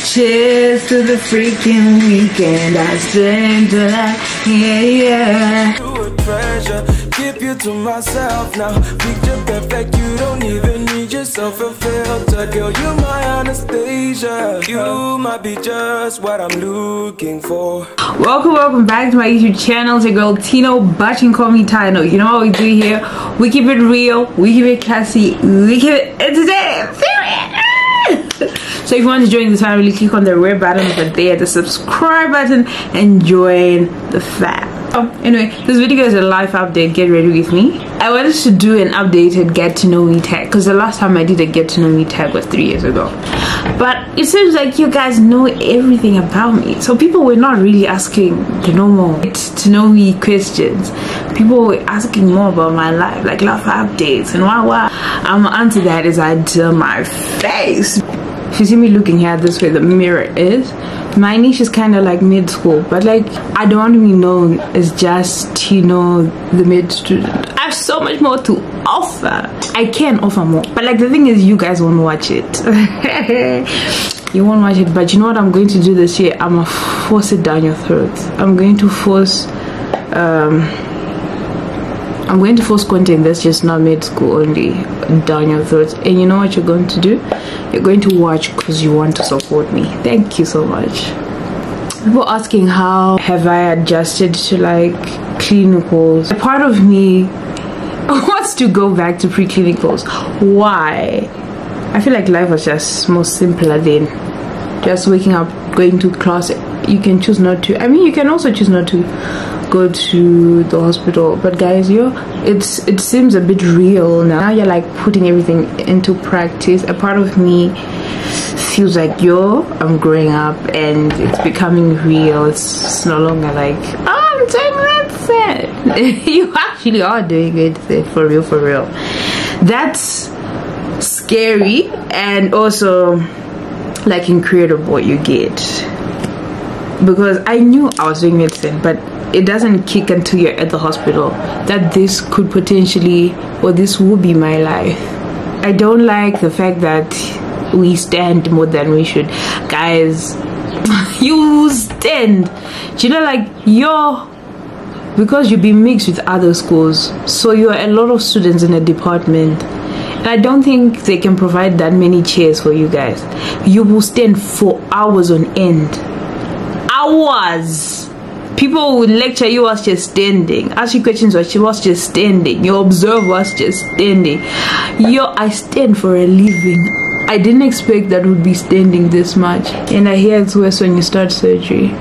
Cheers to the freaking weekend. I spent the night, yeah. You a treasure, keep you to myself now. Picture perfect, you don't even need yourself a filter. Girl, you my Anastasia. You might be just what I'm looking for. Welcome back to my YouTube channel. It's your girl Tino, but you can call me Tino. You know what we do here? We keep it real, we keep it classy, we keep it entertaining. So if you want to join this family, click on the red button over there, the subscribe button, and join the fam. Anyway, this video is a live update. Get ready with me. I wanted to do an updated get to know me tag because the last time I did a get to know me tag was 3 years ago, but it seems like you guys know everything about me, so people were not really asking the normal get to know me questions. People were asking more about my life, like life updates and what. I'm gonna answer that as I do my face. If you see me looking here, this way the mirror is. My niche is kind of like mid-school, but like I don't want to be known as just, you know, the mid student. I have so much more to offer. I can offer more, but like the thing is, you guys won't watch it. You won't watch it, but you know what I'm going to do this year? I'm gonna force it down your throats. I'm going to force content that's just not mid-school only down your throats. And you know what you're going to do? You're going to watch because you want to support me. Thank you so much. People asking how have I adjusted to like clinicals. A part of me wants to go back to pre-clinicals. Why? I feel like life was just more simpler then. Just waking up, going to class. You can choose not to. I mean, you can also choose not to go to the hospital, but guys, it seems a bit real now. You're like putting everything into practice. A part of me feels like I'm growing up and it's becoming real. It's no longer like, oh, I'm doing medicine. You actually are doing it for real. That's scary and also like incredible what you get, because I knew I was doing medicine, but it doesn't kick until you're at the hospital that this could potentially, or this will be my life. I don't like the fact that we stand more than we should. Guys, you stand, you know, like because you'll be mixed with other schools, so you're a lot of students in a department, and I don't think they can provide that many chairs for you guys. You will stand for hours on end. Hours. People would lecture you was just standing, ask you questions was just standing, you observe was just standing. I stand for a living. I didn't expect that would be standing this much, and I hear it's worse when you start surgery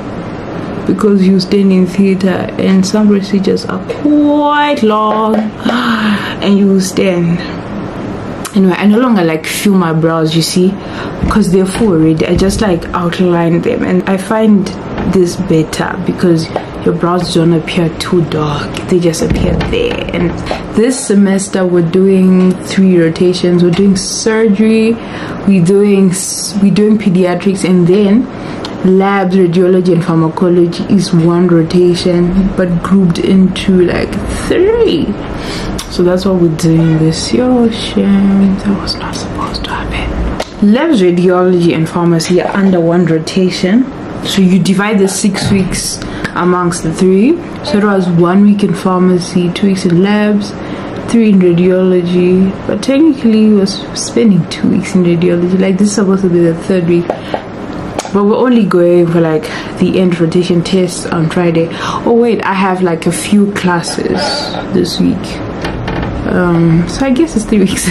because you stand in theater and some procedures are quite long and you stand. Anyway, I no longer like fill my brows, you see, because they're full already. I just like outline them, and I find this better because your brows don't appear too dark, they just appear there. And this semester we're doing 3 rotations. We're doing surgery, we're doing pediatrics, and then labs, radiology, and pharmacology is 1 rotation but grouped into like 3. So that's what we're doing this year. Oh shit, that was not supposed to happen. Labs, radiology, and pharmacy are under 1 rotation, so you divide the 6 weeks amongst the 3. So it was 1 week in pharmacy, 2 weeks in labs, 3 in radiology, but technically we was spending 2 weeks in radiology. Like, this is supposed to be the 3rd week, but we're only going for like the end rotation test on Friday. Oh wait, I have like a few classes this week, so I guess it's 3 weeks.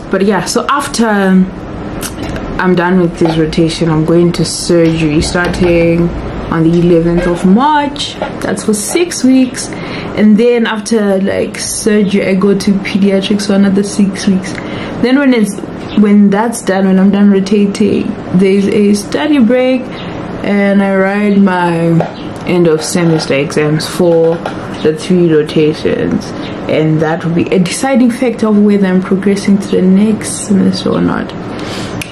But yeah, so after I'm done with this rotation, I'm going to surgery starting on the 11th of March. That's for 6 weeks, and then after like surgery I go to pediatrics for another 6 weeks. Then when that's done, when I'm done rotating, there's a study break and I write my end of semester exams for the 3 rotations, and that will be a deciding factor of whether I'm progressing to the next semester or not.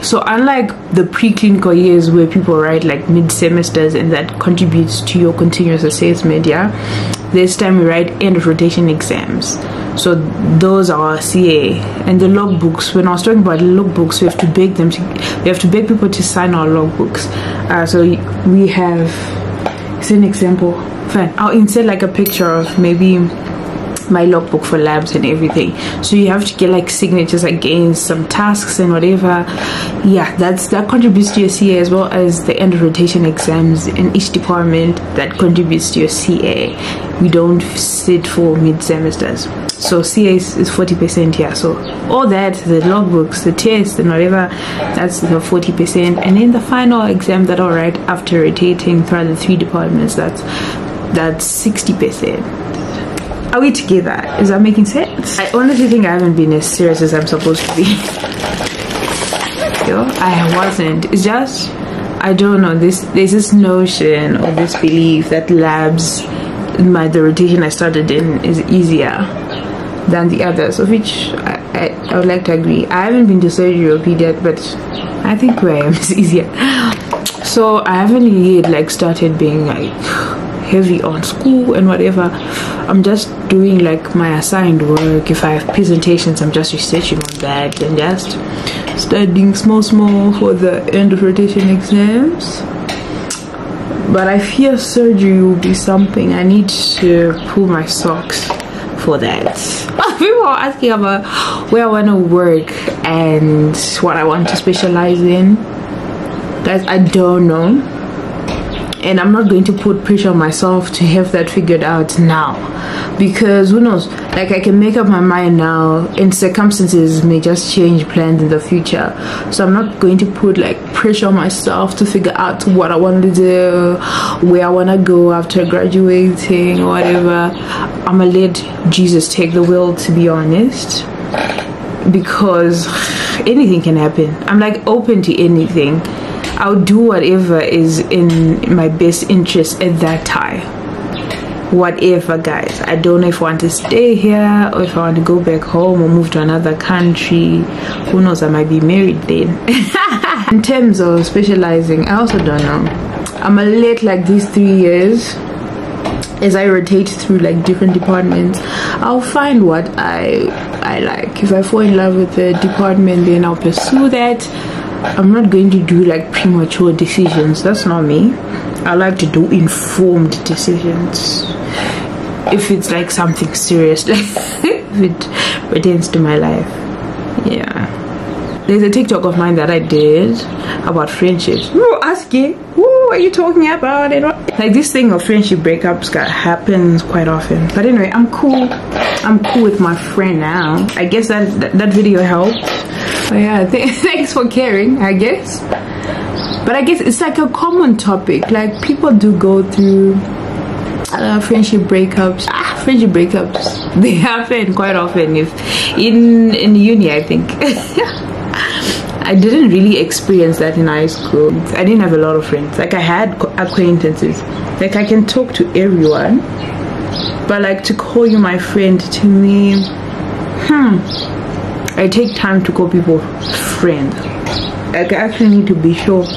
So unlike the pre-clinical years where people write like mid-semesters and that contributes to your continuous assessment, this time we write end of rotation exams. So those are CA. And the logbooks, when I was talking about logbooks, we have to beg people to sign our logbooks. So we have, it's an example. Fine, I'll insert like a picture of maybe my logbook for labs and everything. So you have to get like signatures against some tasks and whatever. That contributes to your CA, as well as the end of rotation exams in each department. That contributes to your CA. We don't sit for mid-semesters. So CA is 40% here. So all that, the logbooks, the tests and whatever, that's the 40%. And then the final exam that I'll write after rotating throughout the 3 departments, that's 60%. Are we together? Is that making sense? I honestly think I haven't been as serious as I'm supposed to be. I wasn't. It's just, I don't know, there's this notion or this belief that labs, the rotation I started in, is easier than the others, of which I would like to agree. I haven't been to surgery or pediat, but I think where I am is easier. So I haven't yet like started being like heavy on school and whatever. I'm just doing like my assigned work. If I have presentations, I'm just researching on that and just studying small for the end of rotation exams. But I fear surgery will be something I need to pull my socks for that. People are asking about where I want to work and what I want to specialize in. Guys, I don't know. And I'm not going to put pressure on myself to have that figured out now, because who knows, like I can make up my mind now and circumstances may just change plans in the future. So I'm not going to put like pressure on myself to figure out what I want to do, where I want to go after graduating or whatever. I'm gonna let Jesus take the wheel, to be honest, because anything can happen. I'm like open to anything. I'll do whatever is in my best interest at that time. Whatever, guys. I don't know if I want to stay here or if I want to go back home or move to another country. Who knows, I might be married then. In terms of specializing, I also don't know. I'm gonna let like these 3 years, as I rotate through like different departments, I'll find what I like. If I fall in love with the department, then I'll pursue that. I'm not going to do like premature decisions. That's not me. I like to do informed decisions if it's like something serious, like if it pertains to my life. There's a TikTok of mine that I did about friendships. Who asking, who are you talking about? And like this thing of friendship breakups happens quite often. But anyway, I'm cool with my friend now. I guess that video helped. So thanks for caring, I guess. But I guess it's like a common topic. Like people do go through friendship breakups. Friendship breakups, they happen quite often. If in uni, I think. I didn't really experience that in high school. I didn't have a lot of friends. Like I had acquaintances. Like I can talk to everyone, but like to call you my friend, to me, I take time to call people friends. Like I actually need to be sure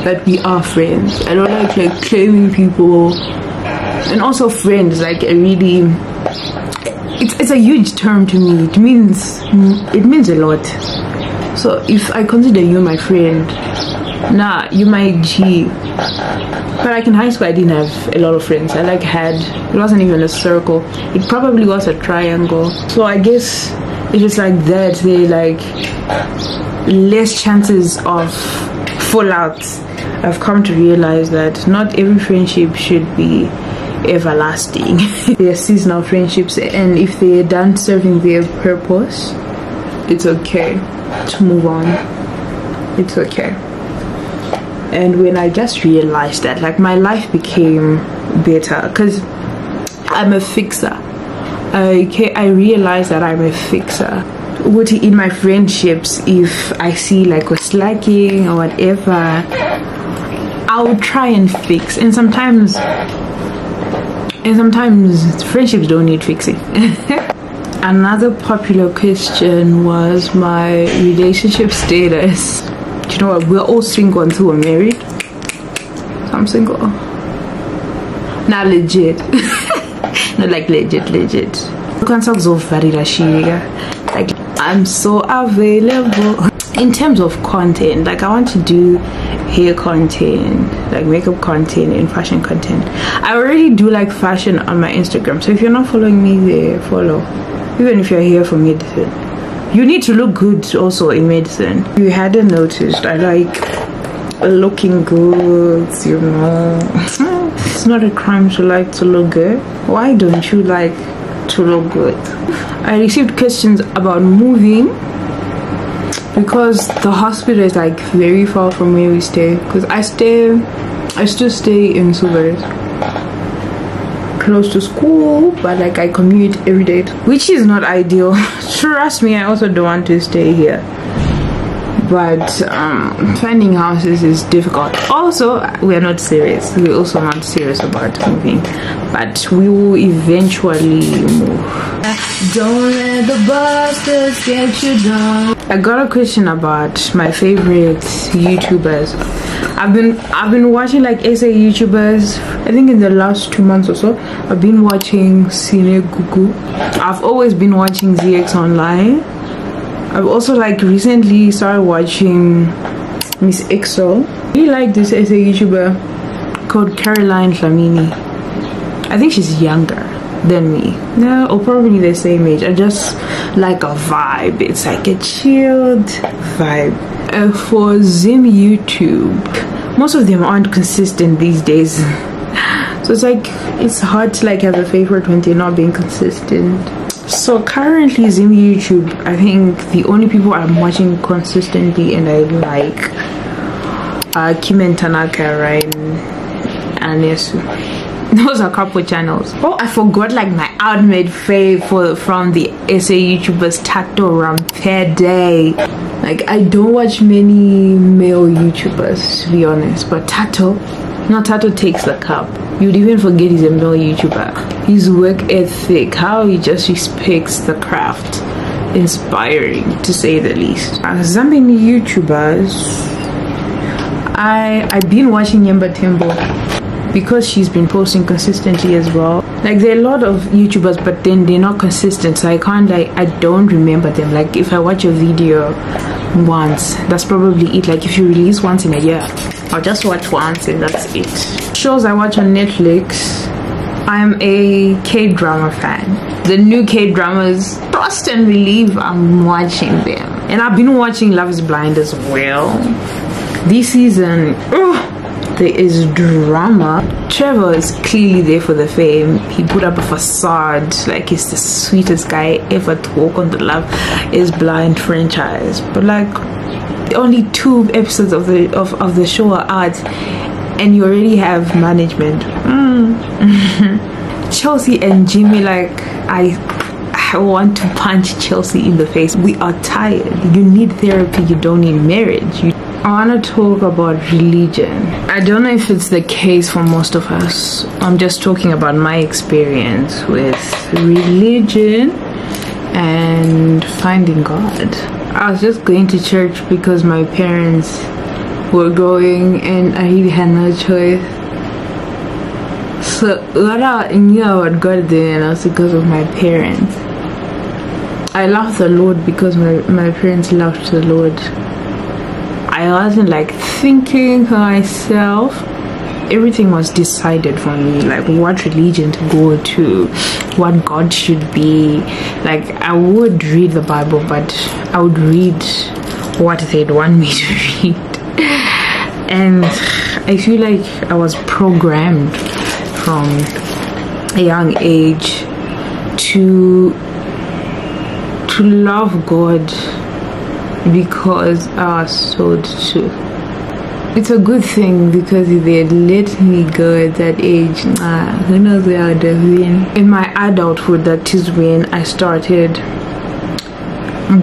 that we are friends. I don't like claiming people. And also friends, like a really, it's a huge term to me. It means a lot. So if I consider you my friend, nah, you my G. But like in high school, I didn't have a lot of friends. I like it wasn't even a circle. It probably was a triangle. So I guess if it's like that, they like less chances of fallouts. I've come to realize that not every friendship should be everlasting. They're seasonal friendships, and if they're done serving their purpose, it's okay to move on. It's okay. And when I just realized that, like my life became better, because I'm a fixer. I realized that I'm a fixer. In my friendships, if I see like we're slacking or whatever, I'll try and fix. And sometimes friendships don't need fixing. Another popular question was my relationship status. Do you know what? We're all single until we're married. So I'm single. Not legit. Not like legit. Like, I'm so available. In terms of content, like I want to do hair content, like makeup content and fashion content. I already do like fashion on my Instagram, so if you're not following me there, follow. Even if you're here for medicine, you need to look good also in medicine. You hadn't noticed, I like looking good, you know. It's not a crime to like to look good. Why don't you like to look good? I received questions about moving because the hospital is like very far from where we stay, because I still stay in Subat, close to school, but like I commute every day, which is not ideal. Trust me, I also don't want to stay here, but finding houses is difficult. Also, we're not serious. We're also not serious about moving, but we will eventually move. Don't let the bastards get you down. I got a question about my favorite YouTubers. I've been watching like SA YouTubers. I think in the last 2 months or so, I've been watching Cine Gugu. I've always been watching ZX Online. I've also like recently started watching Miss XO. I really like this SA YouTuber called Caroline Flamini. I think she's younger than me, yeah, or probably the same age. I just like a vibe. It's like a chilled vibe. For Zim YouTube, most of them aren't consistent these days, so it's like it's hard to like have a favorite when they're not being consistent. So currently Zim YouTube, I think the only people I'm watching consistently and I like are Kim and Tanaka, Ryan and Yesu. Those are couple channels. Oh, I forgot like my ultimate fave from the SA YouTubers, Tato Rampede. Like I don't watch many male YouTubers to be honest, but Tato takes the cup. You'd even forget he's a male YouTuber. His work ethic, how he just respects the craft, inspiring to say the least. Zambian YouTubers, I've been watching Yemba Tembo because she's been posting consistently as well. Like there are a lot of YouTubers, but then they're not consistent, so I don't remember them. Like if I watch a video once, that's probably it. Like if you release once in a year, I'll just watch once and that's it. Shows I watch on Netflix, I'm a K-drama fan. The new K-dramas, trust and believe I'm watching them. And I've been watching Love is Blind as well. This season, there is drama. Trevor is clearly there for the fame. He put up a facade like he's the sweetest guy ever to walk on the Love is Blind franchise. But like only 2 episodes of the show are out and you already have management. Chelsea and Jimmy, like I want to punch Chelsea in the face. We are tired. You need therapy, you don't need marriage. I want to talk about religion. I don't know if it's the case for most of us. I'm just talking about my experience with religion and finding God. I was just going to church because my parents were going and I really had no choice. So what I knew I would go there, and also because of my parents. I love the Lord because my parents loved the Lord. I wasn't like thinking for myself. Everything was decided for me, like what religion to go to, what God should be. Like I would read the Bible, but I would read what they'd want me to read. And I feel like I was programmed from a young age to love God because I was told to. It's a good thing because if they had let me go at that age, who knows where I would have been. In my adulthood, that is when I started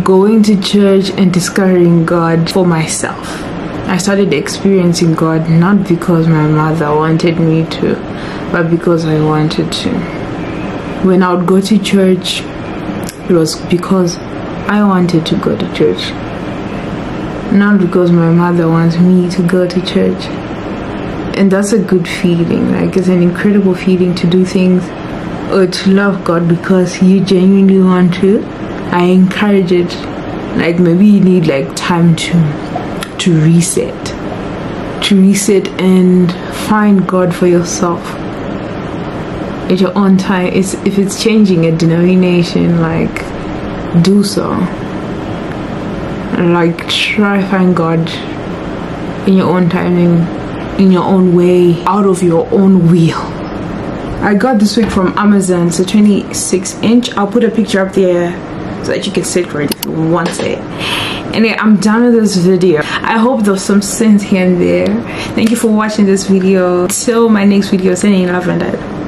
going to church and discovering God for myself. I started experiencing God not because my mother wanted me to, but because I wanted to. When I would go to church, it was because I wanted to go to church. not because my mother wants me to go to church. And that's a good feeling. Like, it's an incredible feeling to do things or to love God because you genuinely want to. I encourage it. Like, maybe you need like time to reset and find God for yourself at your own time. If it's changing a denomination, like, do so. Like, try find God in your own timing, in your own way, out of your own will. I got this wig from Amazon. It's a 26-inch. I'll put a picture up there so that you can sit for it if you want it. Anyway, I'm done with this video. I hope there's some sense here and there. Thank you for watching this video. Till my next video, sending love and light.